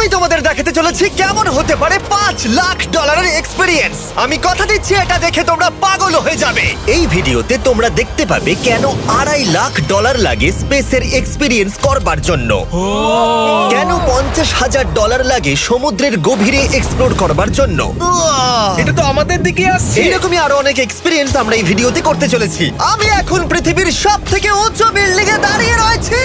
আমি তোমাদের দেখাতে চলেছি কেমন হতে পারে $5 লাখ এক্সপিরিয়েন্স। আমি কথা দিচ্ছি এটা দেখে তোমরা পাগল হয়ে যাবে। এই ভিডিওতে তোমরা দেখতে পাবে কেন $2.5 লাখ লাগে স্পেসের এক্সপিরিয়েন্স করবার জন্য, কেন $50,000 লাগে সমুদ্রের গভীরে এক্সপ্লোর করবার জন্য। এটা তো আমাদের দিকে আসছে। এইরকমই আরো অনেক এক্সপিরিয়েন্স আমরা এই ভিডিওতে করতে চলেছি। আমি এখন পৃথিবীর সবথেকে উঁচু বিল্ডিং এ দাঁড়িয়ে রয়েছি।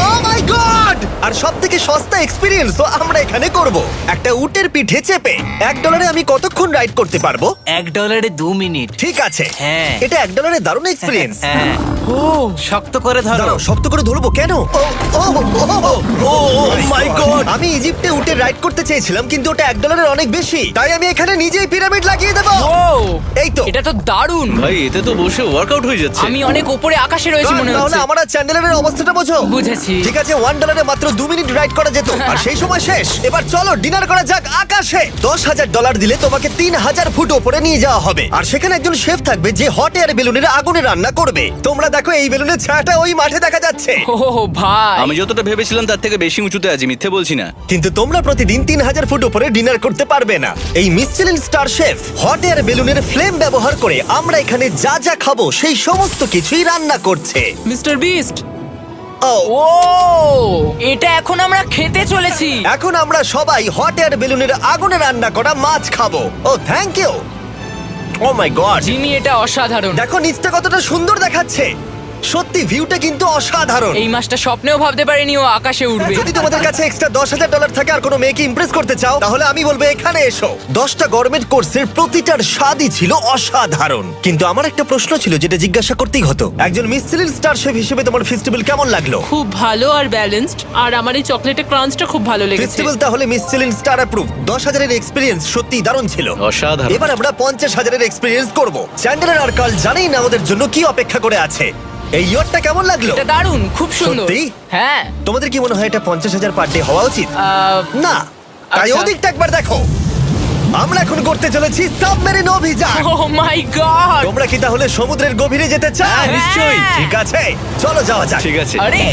ও মাই গড! আর সবথেকে সস্তা এক্সপিরিয়েন্সও আমরা এখানে করব। একটা উটের পিঠে চেপে $1 আমি কতক্ষণ রাইড করতে পারবো? $1 2 মিনিট। ঠিক আছে, হ্যাঁ। এটা $1 দারুণ এক্সপিরিয়েন্স। হ্যাঁ। ও শক্ত করে ধরো। দাঁড়াও, শক্ত করে ধরবো কেন? ও মাই গড! আমি ইজিপ্টে উটে রাইড করতে চেয়েছিলাম, কিন্তু ওটা $1 অনেক বেশি, তাই আমি এখানে নিজেই পিরামিড লাগিয়ে দেবো। ও এই তো। এটা তো দারুণ। ভাই এতে তো বসে ওয়ার্কআউট হয়ে যাচ্ছে। আমি অনেক উপরে আকাশে রয়েছি মনে তাহলে হচ্ছে। আমার আর চ্যান্ডেলের অবস্থাটা বোঝো। বুঝেছি। ঠিক আছে, $1 মাত্র 2 মিনিট রাইড করা যেত, আর সেই সময় শেষ। এবার চলো ডিনার করা যাক আকাশে। $10,000 দিলে তোমাকে 3000 ফুট উপরে নিয়ে যাওয়া হবে, আর সেখানে একজন শেফ থাকবে যে হট এয়ার বেলুনের আগুনে রান্না করবে। তোমরা দেখো এই বেলুনের ছায়াটা ওই মাঠে দেখা যাচ্ছে। ও ভাই, আমি যতটা ভেবেছিলাম তার থেকে বেশি উঁচুতে আছি, মিথ্যে বলছি না। কিন্তু তোমরা প্রতিদিন 3000 ফুট উপরে ডিনার করতে পারবে না। এই Michelin star chef hot air বেলুনের ফ্লেম ব্যবহার করে আমরা এখানে যা যা খাবো সেই সমস্ত কিছুই রান্না করছে। Mister beast. ও ও এটা এখন আমরা খেতে চলেছি। এখন আমরা সবাই হট এয়ার বেলুনের আগুনে রান্না করা মাছ খাবো। Oh thank you. Oh my god, Jimmy এটা অসাধারণ। দেখো নিচটা কতটা সুন্দর দেখাচ্ছে। সত্যি ভিউটা কিন্তু অসাধারণ। এই মাসটা স্বপ্নেও ভাবতে পারিনি ও আকাশে উঠবে। যদি তোমাদের কাছে এক্সট্রা $10,000 থাকে আর কোনো মেয়েকে ইমপ্রেস করতে চাও, তাহলে আমি বলবো এখানে এসো। 10টা গভর্নমেন্ট কোর্সের প্রতিটার স্বাদই ছিল অসাধারণ। কিন্তু আমার একটা প্রশ্ন ছিল যেটা জিজ্ঞাসা করতেই হতো, একজন মিশেলিন স্টার শেফ হিসেবে তোমার ফেস্টিভ্যাল কেমন লাগলো? খুব ভালো আর ব্যালেন্সড, আর আমার এই চকলেটের ক্রাঞ্চটা খুব ভালো লেগেছে। ফেস্টিভ্যাল তাহলে মিশেলিন স্টার অ্যাপ্রুভ। 10,000 এক্সপিরিয়েন্স সত্যি দারুণ ছিল। অসাধারণ। এবার আমরা 50,000 এক্সপিরিয়েন্স করব। চ্যান্ডেলার আর কার্ল জানেই না ওদের জন্য কি অপেক্ষা করে আছে। এই ইয়ারটা কেমন লাগলো? এটা দারুণ, খুব সুন্দর। সত্যি? হ্যাঁ। তোমাদের কি মনে হয় এটা 50,000 পার ডে হওয়া উচিত? না, তাই আচ্ছা। ওদিকটা একবার দেখো। আমরা এখন করতে চলেছি সাবমেরিন অভিযান। ও মাই গড। তোমরা কি তাহলে সমুদ্রের গভীরে যেতে চাও? হ্যাঁ, নিশ্চয়ই। ঠিক আছে, চলো যাওয়া যাক। ঠিক আছে। আরে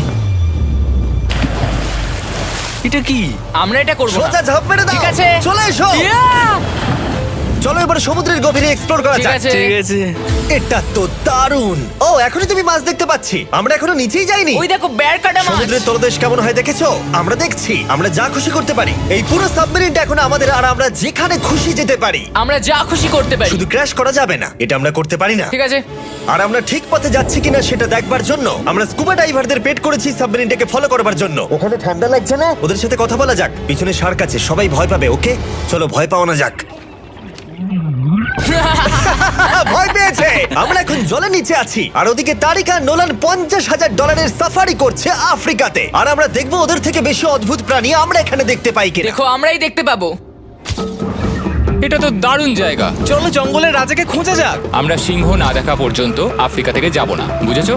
এটা কি? আমরা এটা করব না। সোজা ঝাঁপ মেরে দাও। ঠিক আছে। চলে এসো। Yeah! চলো এবার সমুদ্রের গভীরে এক্সপ্লোর করা ঠিক যাক। আছে। ঠিক আছে। এটা তো দারুণ। ও এখনই তুমি মাছ দেখতে পাচ্ছি, আমরা এখনো নিচেই যাইনি। ওই দেখো বের কাটা মাছ। সমুদ্রের তলদেশ কেমন হয় দেখেছো? আমরা দেখছি, আমরা যা খুশি করতে পারি। এই পুরো সাবমেরিনটা এখন আমাদের, আর আমরা যেখানে খুশি যেতে পারি। আমরা যা খুশি করতে পারি। শুধু ক্র্যাশ করা যাবে না, এটা আমরা করতে পারি না। ঠিক আছে। আর আমরা ঠিক পথে যাচ্ছি কিনা সেটা দেখবার জন্য আমরা স্কুবা ডাইভারদের পেড করেছি সাবমেরিনটাকে ফলো করবার জন্য। ওখানে ঠান্ডা লাগছে না? ওদের সাথে কথা বলা যাক। পিছনে শার্ক আছে, সবাই ভয় পাবে। ওকে চলো ভয় পাওয়া না যাক। ভয় পেয়েছে। আমরা এখন জলের নিচে আছি, আর ওদিকে তারিকা নোলান $50,000 সাফারি করছে আফ্রিকাতে। আর আমরা দেখবো ওদের থেকে বেশি অদ্ভুত প্রাণী আমরা এখানে দেখতে পাই কিনা। দেখো আমরাই দেখতে পাবো। এটা তো দারুণ জায়গা। চলো জঙ্গলের রাজাকে খোঁজা যাক। আমরা সিংহ না দেখা পর্যন্ত আফ্রিকা থেকে যাব না, বুঝেছো?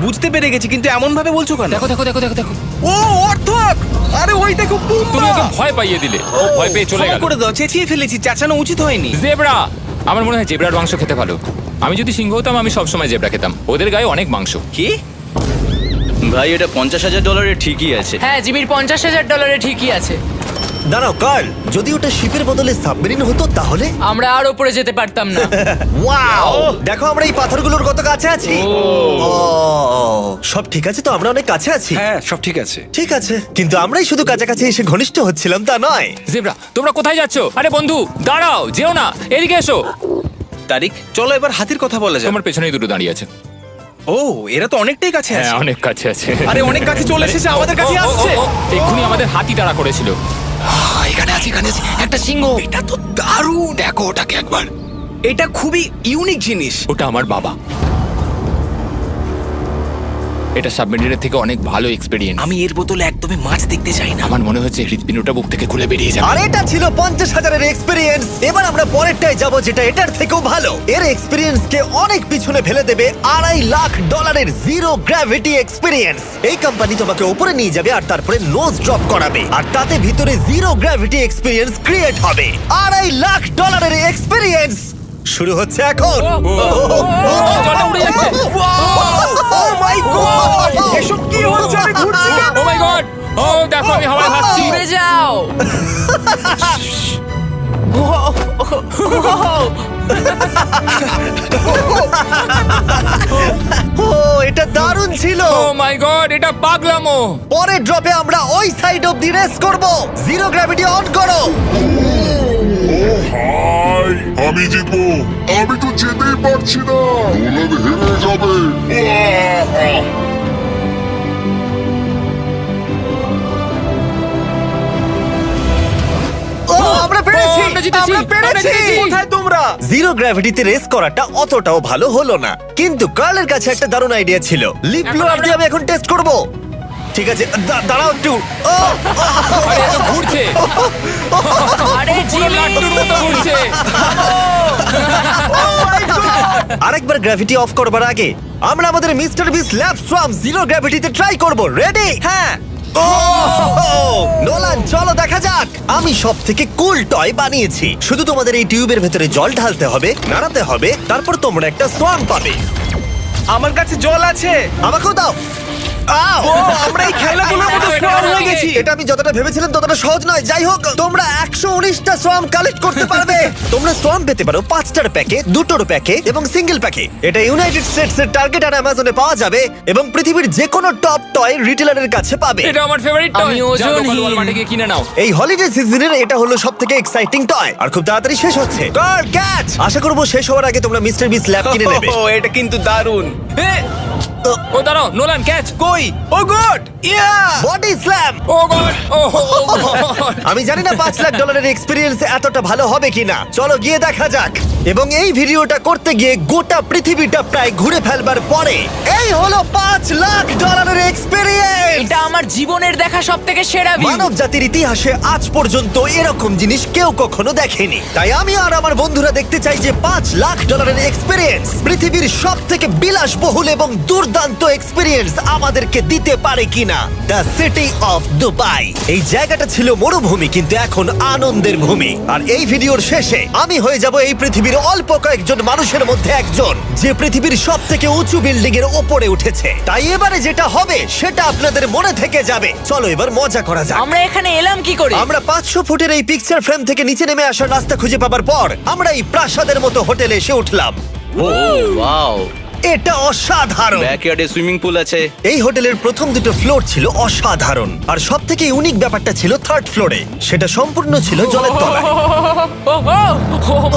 বুঝতে পেরে গেছি, কিন্তু এমন ভাবে বলছো কেন? দেখো দেখো দেখো দেখো দেখো, ও অর্থক! আরে ওই দেখো পুম্বা! তুমি ওকে ভয় পাইয়ে দিলে, ও ভয় পেয়ে চলে ক্ষমা গেল। করে দাও, চেঁচিয়ে ফেলেছি, চাচানো উচিত হয়নি। জেব্রা, আমার মনে হয় জেব্রার মাংস খেতে ভালো। আমি যদি সিংহ হতাম আমি সবসময় জেব্রা খেতাম, ওদের গায়ে অনেক মাংস। কি? ভাই এটা $50,000 ঠিকই আছে। হ্যাঁ, জিমির $50,000 ঠিকই আছে। দাঁড়াও কার্ল, যদি ওটা শিপের বদলে সাবমেরিন হতো তাহলে? আমরা আর উপরে যেতে পারতাম না। ওয়াও, দেখো আমরা এই পাথরগুলোর কত কাছে আছি। ও, সব ঠিক আছে তো? আমরা অনেক কাছে আছি। হ্যাঁ সব ঠিক আছে। ঠিক আছে, কিন্তু আমরাই শুধু কাছাকাছি এসে ঘনিষ্ঠ হচ্ছিলাম তা নয়। জেব্রা, তোমরা কোথায় যাচ্ছো? আরে বন্ধু দাঁড়াও, যেও না, এদিকে এসো। তারিক চলো এবার হাতির কথা বলা যাক। তোমার পেছনেই দুটো দাঁড়িয়ে আছে। ও এরা তো অনেকটাই কাছে আছে। হ্যাঁ, অনেক কাছে আছে। আরে অনেক কাছে চলে এসেছে, আমাদের কাছে আসছে। এক্ষুনি আমাদের হাতি তাড়া করেছিল। এখানে আছে একটা সিংহ। এটা তো দারুণ। দেখো ওটাকে একবার। এটা খুবই ইউনিক জিনিস। ওটা আমার বাবা। এটা সাবমেরিনের থেকে অনেক ভালো এক্সপেরিয়েন্স। আমি এর বোতলে একদমই মাছ দেখতে চাই না। আমার মনে হচ্ছে হৃৎপিণ্ডটা বুক থেকে খুলে বেরিয়ে যাবে। আর এটা ছিল 50,000 এক্সপিরিয়েন্স। এবার আমরা পরেরটায় যাব যেটা এটার থেকেও ভালো। এর এক্সপিরিয়েন্স কে অনেক পিছনে ফেলে দেবে। $2.5 জিরো গ্র্যাভিটি এক্সপিরিয়েন্স। এই কোম্পানি তোমাকে উপরে নিয়ে যাবে আর তারপরে নোজ ড্রপ করাবে, আর তাতে ভিতরে জিরো গ্র্যাভিটি এক্সপিরিয়েন্স ক্রিয়েট হবে। $2.5 এক্সপিরিয়েন্স শুরু হচ্ছে এখন। জলটা উড়ে যাচ্ছে। ও মাই গড, এসব কি হচ্ছে? আমি ঘুরছি কেন? ও মাই গড! ও দেখো আমি হাওয়ায় ভাসছি। উড়ে যাও। ও এটা দারুণ ছিল। ও মাই গড, এটা পাগলামো। পরের ড্রপে আমরা ওই সাইড অফ দি রেস করব। জিরো গ্র্যাভিটি অন করো। হাই, আমি জিতবো। আমি তো যেতেই পারছি না, নোলান হেরে যাবে। আহ! ও আমরা পেরেছি, আমরা জিতেছি, আমরা পেরেছি। আমরা জিতেছি। কোথায় তোমরা? জিরো গ্র্যাভিটিতে রেস করাটা অতটাও ভালো হলো না, কিন্তু কার্লের কাছে একটা দারুণ আইডিয়া ছিল। লিপ ব্লোয়ার দিয়ে আমি এখন টেস্ট করব। ঠিক আছে, দাঁড়াও একটু। ও, আরে এত ঘুরছে, আরে পুরো লাট্টুর মতো ঘুরছে। আরেকবার গ্র্যাভিটি অফ করবার আগে আমরা আমাদের মিস্টার বিস ল্যাব সোয়াম জিরো গ্র্যাভিটিতে ট্রাই করব। রেডি? হ্যাঁ। নোলান চলো দেখা যাক। আমি সব থেকে কুল টয় বানিয়েছি। শুধু তোমাদের এই টিউবের ভেতরে জল ঢালতে হবে, নাড়াতে হবে, তারপর তোমরা একটা সোয়াম পাবে। আমার কাছে জল আছে। আমাকেও দাও। আও! আমরা এই খেলাগুলোর মধ্যে স্ট্রং হয়ে গেছি। এটা আমি যতটা ভেবেছিলাম ততটা সহজ নয়। যাই হোক, তোমরা 119টা সোয়াম কালেক্ট করতে পারবে। তোমরা সোয়াম পেতে পারো 5টার প্যাকে, 2টোর প্যাকে এবং সিঙ্গেল প্যাকে। এটা ইউনাইটেড স্টেটস এর টার্গেট আর অ্যামাজনে পাওয়া যাবে এবং পৃথিবীর যে কোনো টপ টয় রিটেলারের কাছে পাবে। এটা আমার ফেভারিট টয়। আমি ওজনহীন। ওয়ালমার্টে গিয়ে কিনে নাও। এই হলিডে সিজনের এটা হলো সবথেকে এক্সাইটিং টয় আর খুব তাড়াতাড়ি শেষ হচ্ছে। কার ক্যাচ! আশা করব শেষ হওয়ার আগে তোমরা মিস্টার বিস ল্যাব কিনে নেবে। ও এটা কিন্তু দারুণ। ও দাঁড়াও, নোলান ক্যাচ। কই? Oh god! Yeah! Body slam! Oh god, oh god. আমি জানি না $5 লাখ এক্সপিরিয়েন্স এতটা ভালো হবে কিনা। চলো গিয়ে দেখা যাক। এবং এই ভিডিওটা করতে গিয়ে গোটা পৃথিবীটা প্রায় ঘুরে ফেলবার পরে এই হলো $5 লাখ এক্সপিরিয়েন্স। এটা আমার জীবনের দেখা সবথেকে সেরা ভিউ। মানব জাতির ইতিহাসে আজ পর্যন্ত এরকম জিনিস কেউ কখনো দেখেনি। তাই আমি আর আমার বন্ধুরা দেখতে চাই যে $5 লাখ এক্সপিরিয়েন্স পৃথিবীর সব থেকে বিলাসবহুল এবং দুর্দান্ত এক্সপিরিয়েন্স আমাদেরকে দিতে পারে কিনা। The city of Dubai. এই জায়গাটা ছিল মরুভূমি, কিন্তু এখন আনন্দের ভূমি। আর এই ভিডিওর শেষে আমি হয়ে যাব এই পৃথিবীর অল্প কয়েকজন মানুষের মধ্যে একজন, যে পৃথিবীর সব থেকে উঁচু বিল্ডিং এর ওপরে উঠেছে। তাই এবারে যেটা হবে সেটা আপনাদের মনে থেকে যাবে। চলো এবার মজা করা যাক। আমরা এখানে এলাম কি করে? আমরা 500 ফুটের এই পিকচার ফ্রেম থেকে নিচে নেমে আসার রাস্তা খুঁজে পাবার পর আমরা এই প্রাসাদের মতো হোটেলে এসে উঠলাম। ও ওয়াও, এটা অসাধারণ। ব্যাকইয়ার্ডে সুইমিং পুল আছে। এই হোটেলের প্রথম দুটো ফ্লোর ছিল অসাধারণ, আর সব থেকে ইউনিক ব্যাপারটা ছিল থার্ড ফ্লোরে। সেটা সম্পূর্ণ ছিল জলের তলায়। ও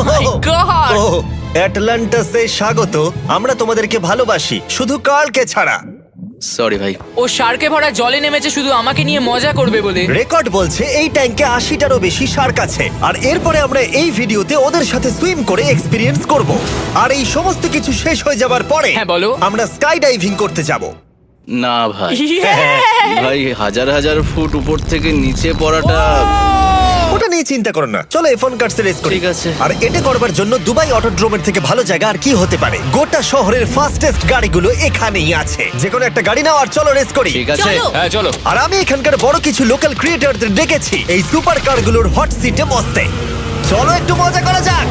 মাই গড! ও অ্যাটলান্টাসে স্বাগত। আমরা তোমাদেরকে ভালোবাসি, শুধু কার্লকে ছাড়া। সরি ভাই। ও শার্কে ভরা জলে নেমেছে শুধু আমাকে নিয়ে মজা করবে বলে। রেকর্ড বলছে এই ট্যাঙ্কে 80টারও বেশি শার্ক আছে। আর এরপরে আমরা এই ভিডিওতে ওদের সাথে সুইম করে এক্সপিরিয়েন্স করব। আর এই সমস্ত কিছু শেষ হয়ে যাবার পরে হ্যাঁ, বলো। আমরা স্কাই ডাইভিং করতে যাব। না ভাই, হ্যাঁ। ভাই হাজার হাজার ফুট উপর থেকে নিচে পড়াটা। ওটা নিয়ে চিন্তা করো না, চলো F1 কার্সে রেস করি। ঠিক আছে। আর এটা করবার জন্য দুবাই অটোড্রোমের থেকে ভালো জায়গা আর কি হতে পারে। গোটা শহরের ফাস্টেস্ট গাড়িগুলো এখানেই আছে। যে কোনো একটা গাড়ি নাও আর চলো রেস করি। ঠিক আছে। হ্যাঁ চলো। আর আমি এখানকার বড় কিছু লোকাল ক্রিয়েটরদের ডেকেছি এই সুপার কারগুলোর হট সিটে বসতে। চলো একটু মজা করা যাক।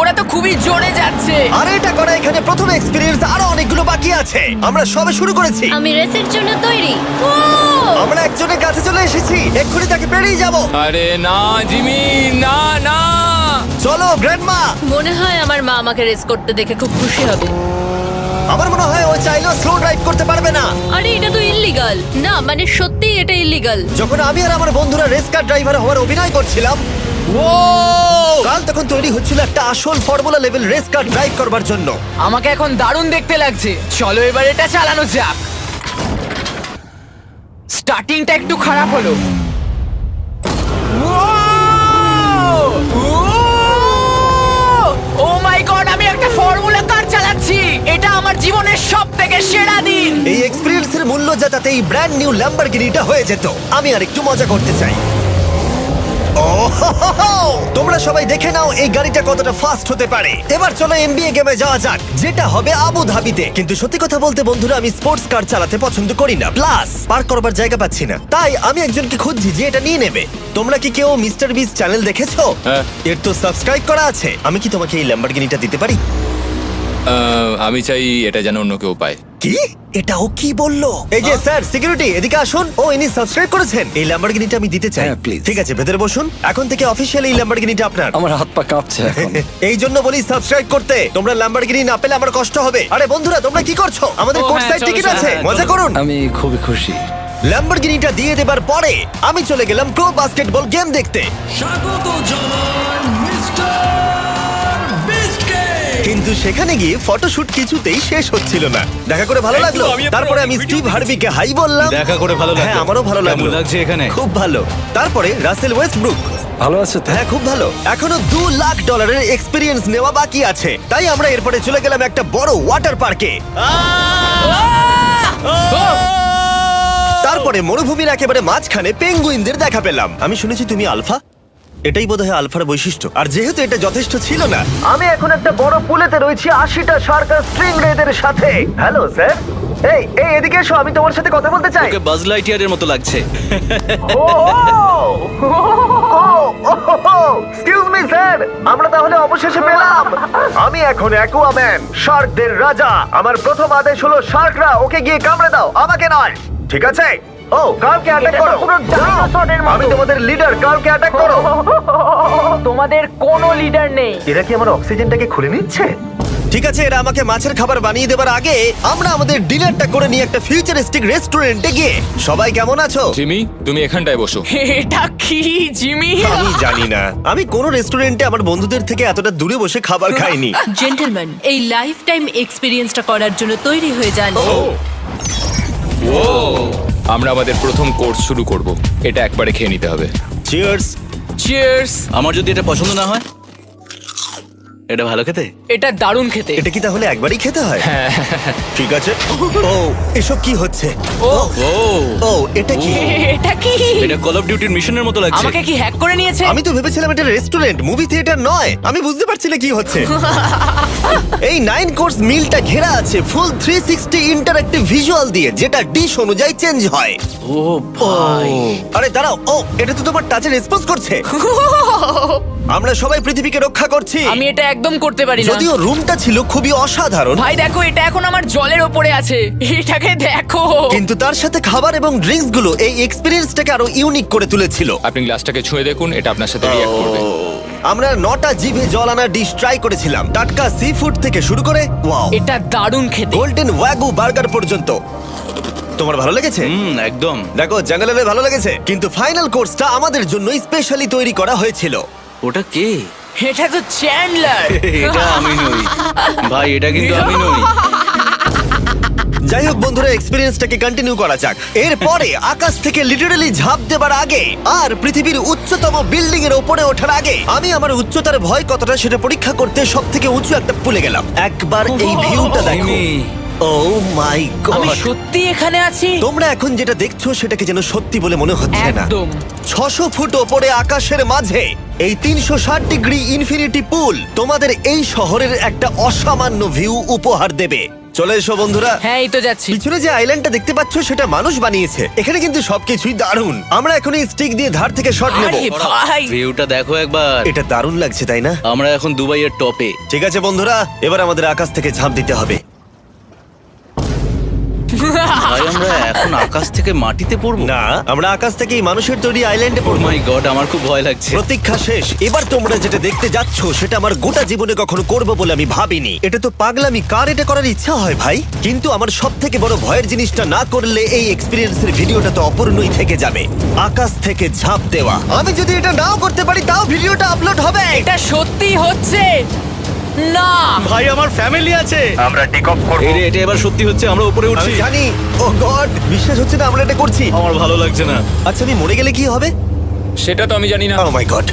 ওরা তো খুবই জোরে যাচ্ছে। আর এটা করা এখানে প্রথম এক্সপিরিয়েন্স, আরো অনেকগুলো বাকি আছে। আমরা সবে শুরু করেছি। আমি রেসের জন্য তৈরি। আমরা একজনের কাছে চলে এসেছি, এক্ষুনি তাকে পেরিয়ে যাব। আরে না জিমি, না না। চলো গ্র্যান্ডমা। মনে হয় আমার মা আমাকে রেস করতে দেখে খুব খুশি হবে। আমার মনে হয় ও চাইলেও স্লো ড্রাইভ করতে পারবে না। আরে এটা তো ইল্লিগাল। না মানে সত্যিই এটা ইল্লিগাল। যখন আমি আর আমার বন্ধুরা রেস কার ড্রাইভার হওয়ার অভিনয় করছিলাম, কাল তখন তৈরি হচ্ছিল একটা আসল formula level race car drive করবার জন্য। আমাকে এখন দারুণ দেখতে লাগছে। চলো এবার এটা চালানো যাক। স্টার্টিংটা একটু খারাপ হলো। ও মাই গড, আমি একটা ফর্মুলা কার চালাচ্ছি। এটা আমার জীবনের সবথেকে সেরা দিন। এই এক্সপেরিয়েন্সের মূল্য যা, তাতে এই ব্র্যান্ড নিউ ল্যাম্বরগিনিটা হয়ে যেত। আমি আর একটু মজা করতে চাই। তোমরা সবাই দেখে নাও এই গাড়িটা কতটা ফাস্ট হতে পারে। এবার চলো NBA গেমে যাওয়া যাক, যেটা হবে আবু ধাবিতে। কিন্তু সত্যি কথা বলতে বন্ধুরা, আমি স্পোর্টস কার চালাতে পছন্দ করি না, প্লাস পার্ক করবার জায়গা পাচ্ছি না। তাই আমি একজনকে খুঁজছি যে এটা নিয়ে নেবে। তোমরা কি কেউ মিস্টার বিস চ্যানেল দেখেছো? হ্যাঁ। এর তো সাবস্ক্রাইব করা আছে। আমি কি তোমাকে এই ল্যাম্বরগিনিটা দিতে পারি? আমি চাই এটা যেন অন্য কেউ পায়। কি এটা ও কি বললো? এই যে স্যার সিকিউরিটি এদিকে আসুন। ও ইনি সাবস্ক্রাইব করেছেন। এই ল্যাম্বরগিনিটা আমি দিতে চাই। হ্যাঁ, please. ঠিক আছে ভেতরে বসুন। এখন থেকে অফিশিয়ালি এই ল্যাম্বরগিনিটা আপনার। আমার হাত পা কাঁপছে এখন। এই জন্য বলি সাবস্ক্রাইব করতে। তোমরা ল্যাম্বরগিনি না পেলে আমার কষ্ট হবে। আরে বন্ধুরা তোমরা কি করছো? আমাদের ও, কোর্ট হ্যাঁ, সাইড চলো, টিকিট চলো, আছে, হ্যাঁ, মজা চলো। করুন। আমি খুবই খুশি। ল্যাম্বরগিনিটা দিয়ে দেবার পরে আমি চলে গেলাম প্রো বাস্কেটবল গেম দেখতে। কিন্তু সেখানে গিয়ে ফটোশুট কিছুতেই শেষ হচ্ছিল না। দেখা করে ভালো লাগলো। তারপরে আমি স্টিভ হার্বিকে হাই বললাম। দেখা করে ভালো লাগলো। হ্যাঁ আমারও ভালো লাগলো। কেমন লাগছে এখানে? খুব ভালো। তারপরে রাসেল ওয়েস্টব্রুক। ভালো আছে তো? হ্যাঁ খুব ভালো। এখনো $2 লাখ এক্সপিরিয়েন্স নেওয়া বাকি আছে। তাই আমরা এরপরে চলে গেলাম একটা বড় ওয়াটার পার্কে। তারপরে মরুভূমির একেবারে মাঝখানে পেঙ্গুইনদের দেখা পেলাম। আমি শুনেছি তুমি আলফা। এটাই বোধহয় আলফার বৈশিষ্ট্য। আর যেহেতু এটা যথেষ্ট ছিল না, আমি এখন একটা বড় পুলেতে রয়েছি 80টা শার্ক আর স্ট্রিং রেদের সাথে। Hello sir. এই এই এদিকে এসো, আমি তোমার সাথে কথা বলতে চাই। ওকে বাজ লাইটইয়ারের মতো লাগছে। এক্সকিউজ মি স্যার, আমরা তাহলে অবশেষে পেলাম। আমি এখন অ্যাকুয়াম্যান, শার্কদের রাজা। আমার প্রথম আদেশ হলো শার্করা ওকে গিয়ে কামড়ে দাও, আমাকে নয়। ঠিক আছে? ও কার্লকে অ্যাটাক করো। আমি তোমাদের লিডার, কার্লকে অ্যাটাক করো। তোমাদের কোনো লিডার নেই। এরা কি আমার অক্সিজেনটাকে খুলে নিচ্ছে? ঠিক আছে, এরা আমাকে মাছের খাবার বানিয়ে দেবার আগে আমরা আমাদের ডিনারটা করে নিয়ে একটা ফিউচারিস্টিক রেস্টুরেন্টে গিয়ে। সবাই কেমন আছো? জিমি তুমি এখানটায় বসো। এটা কি জিমি? আমি জানি না, আমি কোন রেস্টুরেন্টে আমার বন্ধুদের থেকে এতটা দূরে বসে খাবার খাইনি। জেন্টলম্যান, এই লাইফ টাইম এক্সপিরিয়েন্সটা করার জন্য তৈরি হয়ে যান। আমরা আমাদের প্রথম কোর্স শুরু করব। এটা একবারে খেয়ে নিতে হবে। চিয়ার্স। চিয়ার্স। আমার যদি এটা পছন্দ না হয়? এটা ভালো খেতে? এটা দারুণ খেতে। এটা কি তাহলে একবারই খেতে হয়? ঠিক আছে। ও এসব কি হচ্ছে? ও ও ও এটা কি? এটা কি? এটা কল অফ ডিউটির মিশনের মতো লাগছে। আমাকে কি হ্যাক করে নিয়েছে? আমি তো ভেবেছিলাম এটা রেস্টুরেন্ট, মুভি থিয়েটার নয়। আমি বুঝতে পারছি না কি হচ্ছে। এই 9 কোর্স মিলটা ঘেরা আছে ফুল 360 ইন্টারঅ্যাক্টিভ ভিজুয়াল দিয়ে, যেটা ডিশ অনুযায়ী চেঞ্জ হয়। ও ভাই, আরে দাঁড়াও, ও এটা তো তোমার টাচে রেসপন্স করছে। আমরা সবাই পৃথিবীকে রক্ষা করছি। আমি এটা একদম করতে পারি না। যদিও রুমটা ছিল খুবই অসাধারণ, ভাই দেখো, এটা এখন আমার জলের ওপরে আছে। এটাকে দেখো। কিন্তু তার সাথে খাবার এবং ড্রিঙ্কস গুলো এই এক্সপেরিয়েন্সটাকে আরো ইউনিক করে তুলেছিল। আপনি গ্লাসটাকে ছুঁয়ে দেখুন, এটা আপনার সাথে রিঅ্যাক্ট করবে। আমরা 9টা জিভে জল আনা ডিশ ট্রাই করেছিলাম, টাটকা সি ফুড থেকে শুরু করে ওয়াও এটা দারুণ খেতে। গোল্ডেন ওয়াগু বার্গার পর্যন্ত। তোমার ভালো লেগেছে? একদম। দেখো জঙ্গলের ভালো লেগেছে, কিন্তু ফাইনাল কোর্সটা আমাদের জন্য স্পেশালি তৈরি করা হয়েছিল। ওটা কে? এটা তো চ্যান্ডলার। এটা আমি নই ভাই, এটা কিন্তু আমি নই। যাই হোক বন্ধুরা, এক্সপেরিয়েন্সটাকে কন্টিনিউ করা যাক। এরপরে আকাশ থেকে লিটারালি ঝাঁপ দেবার আগে আর পৃথিবীর উচ্চতম বিল্ডিং এর উপরে ওঠার আগে আমি আমার উচ্চতার ভয় কতটা সেটা পরীক্ষা করতে সব থেকে উঁচু একটা পুলে গেলাম। একবার এই ভিউটা দেখো। ও মাই আমি গড! সত্যি এখানে আছি। তোমরা এখন যেটা দেখছো সেটাকে যেন সত্যি বলে মনে হচ্ছে না। একদম। 600 ফুট ওপরে আকাশের মাঝে এই 360 ডিগ্রি ইনফিনিটি পুল তোমাদের এই শহরের একটা অসামান্য ভিউ উপহার দেবে। চলে এসো বন্ধুরা। হ্যাঁ, এই তো যাচ্ছি। পিছনে যে আইল্যান্ডটা দেখতে পাচ্ছ সেটা মানুষ বানিয়েছে। এখানে কিন্তু সবকিছুই দারুণ। আমরা এখন এই স্টিক দিয়ে ধার থেকে শট নেব। আরে ভাই, ভিউটা দেখো একবার। এটা দারুণ লাগছে তাই না? আমরা এখন দুবাইয়ের টপে। ঠিক আছে বন্ধুরা, এবার আমাদের আকাশ থেকে ঝাঁপ দিতে হবে। ভাই আমরা এখন আকাশ থেকে মাটিতে পড়বো? না, আমরা আকাশ থেকে এই মানুষের তৈরি আইল্যান্ডে ও পড়বো। মাই গড, আমার খুব ভয় লাগছে। প্রতীক্ষা শেষ। এবার তোমরা যেটা দেখতে যাচ্ছ সেটা আমার গোটা জীবনে কখনো করবো বলে আমি ভাবিনি। এটা তো পাগলামি, কার এটা করার ইচ্ছা হয় ভাই? কিন্তু আমার সব থেকে বড় ভয়ের জিনিসটা না করলে এই এক্সপিরিয়েন্সের ভিডিওটা তো অপূর্ণই থেকে যাবে। আকাশ থেকে ঝাঁপ দেওয়া। আমি যদি এটা নাও করতে পারি তাও ভিডিওটা আপলোড হবে। এটা সত্যি হচ্ছে না। ভাই আমার ফ্যামিলি আছে। আমরা টেক অফ করব। এই রে, এটা এবার সত্যি হচ্ছে, আমরা উপরে আমি উঠছি। জানি। ও গড, বিশ্বাস হচ্ছে না আমরা এটা করছি। আমার ভালো লাগছে না। আচ্ছা আমি মরে গেলে কি হবে? সেটা তো আমি জানি না। ও মাই গড,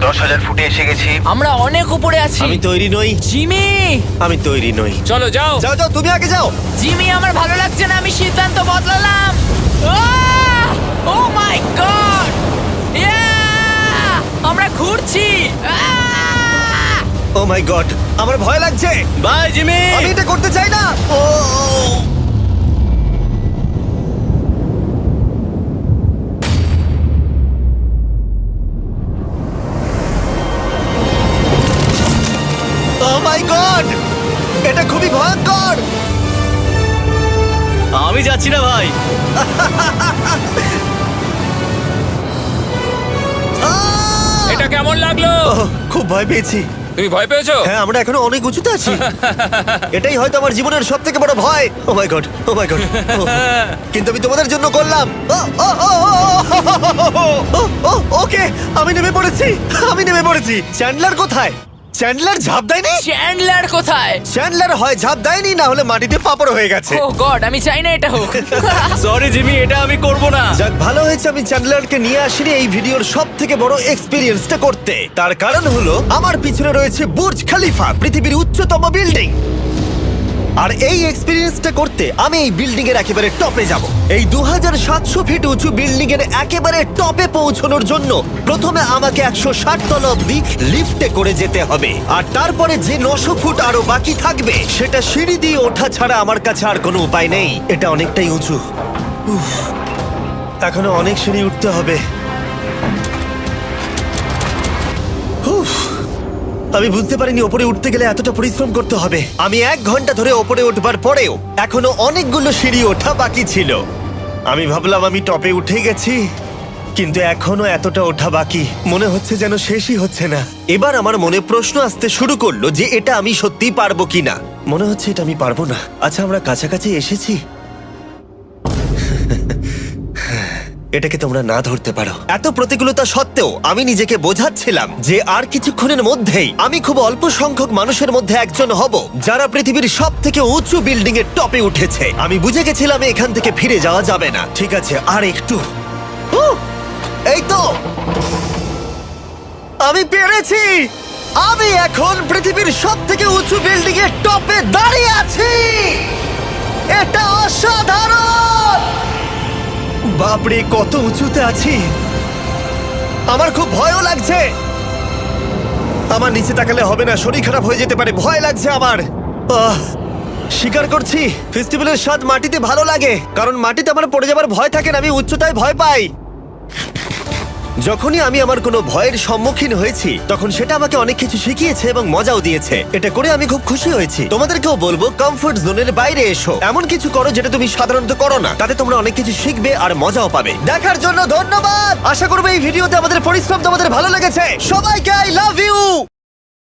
10,000 ফুটে এসে গেছি। আমরা অনেক উপরে আছি। আমি তৈরি নই। জিমি, আমি তৈরি নই। চলো যাও। যাও যাও, তুমি আগে যাও। জিমি, আমার ভালো লাগছে না। আমি সিদ্ধান্ত বদলালাম। ও মাই গড, আমরা ঘুরছি। ও মাই গড, আমার ভয় লাগছে। Bye Jimmy. আমি এটা করতে চাই না। ও মাই গড, এটা খুবই ভয়ঙ্কর। পারছি না ভাই। এটা কেমন লাগলো? খুব ভয় পেয়েছি। তুমি ভয় পেয়েছো? হ্যাঁ, আমরা এখনো অনেক উঁচুতে আছি। এটাই হয়তো আমার জীবনের সব থেকে বড় ভয়। ও my god, O my god. কিন্তু আমি তোমাদের জন্য করলাম। ওকে, আমি নেমে পড়েছি, আমি নেমে পড়েছি। চ্যান্ডলার কোথায়? চ্যান্ডলার ঝাঁপ দেয়নি? চ্যান্ডলার কোথায়? চ্যান্ডলার হয় ঝাঁপ দেয়নি, না হলে মাটিতে পাপড় হয়ে গেছে। ও গড, আমি চাই না এটা হোক। সরি জিমি, এটা আমি করব না। যাক, ভালো হয়েছে আমি চ্যান্ডলারকে নিয়ে আসিনি এই ভিডিওর সব থেকে বড় এক্সপিরিয়েন্সটা করতে। তার কারণ হলো আমার পিছনে রয়েছে বুর্জ খলিফা, পৃথিবীর উচ্চতম বিল্ডিং। আর এই এক্সপিরিয়েন্সটা করতে আমি এই বিল্ডিং এর একেবারে টপে যাব। এই 2700 ফিট উঁচু বিল্ডিং এর একেবারে টপে পৌঁছানোর জন্য প্রথমে আমাকে 160 তলা অব্দি লিফটে করে যেতে হবে, আর তারপরে যে 900 ফুট আরো বাকি থাকবে সেটা সিঁড়ি দিয়ে ওঠা ছাড়া আমার কাছে আর কোনো উপায় নেই। এটা অনেকটাই উঁচু। উফ, এখনো অনেক সিঁড়ি উঠতে হবে। উফ, আমি বুঝতে পারিনি ওপরে উঠতে গেলে এতটা পরিশ্রম করতে হবে। আমি 1 ঘন্টা ধরে ওপরে উঠবার পরেও এখনো অনেকগুলো সিঁড়ি ওঠা বাকি ছিল। আমি ভাবলাম আমি টপে উঠে গেছি, কিন্তু এখনো এতটা ওঠা বাকি। মনে হচ্ছে যেন শেষই হচ্ছে না। এবার আমার মনে প্রশ্ন আসতে শুরু করলো যে এটা আমি সত্যিই পারবো কিনা। মনে হচ্ছে এটা আমি পারবো না। আচ্ছা, আমরা কাছাকাছি এসেছি। এটাকে তোমরা না ধরতে পারো। এত প্রতিকূলতা সত্ত্বেও আমি নিজেকে বোঝাচ্ছিলাম যে আর কিছুক্ষণের মধ্যেই আমি খুব অল্প সংখ্যক মানুষের মধ্যে একজন হব যারা পৃথিবীর সব থেকে উঁচু বিল্ডিং এর টপে উঠেছে। আমি বুঝে গেছিলাম এখান থেকে ফিরে যাওয়া যাবে না। ঠিক আছে, আর একটু। এই তো, আমি পেরেছি। আমি এখন পৃথিবীর সব থেকে উঁচু বিল্ডিং এর টপে দাঁড়িয়ে আছি। এটা অসাধারণ। বাপরে, কত উঁচুতে আছি! আমার খুব ভয়ও লাগছে। আমার নিচে তাকালে হবে না, শরীর খারাপ হয়ে যেতে পারে। ভয় লাগছে আমার। স্বীকার করছি, ফেস্টিভ্যালের স্বাদ মাটিতে ভালো লাগে, কারণ মাটিতে আমার পড়ে যাবার ভয় থাকে না। আমি উচ্চতায় ভয় পাই। যখনই আমি আমার কোনো ভয়ের সম্মুখীন হয়েছি তখন সেটা আমাকে অনেক কিছু শিখিয়েছে এবং মজাও দিয়েছে। এটা করে আমি খুব খুশি হয়েছি। তোমাদেরকেও বলবো, কমফোর্ট জোনের বাইরে এসো, এমন কিছু করো যেটা তুমি সাধারণত করো না। তাতে তোমরা অনেক কিছু শিখবে আর মজাও পাবে। দেখার জন্য ধন্যবাদ। আশা করবো এই ভিডিওতে আমাদের পরিশ্রম তোমাদের ভালো লেগেছে। সবাইকে আই লাভ ইউ।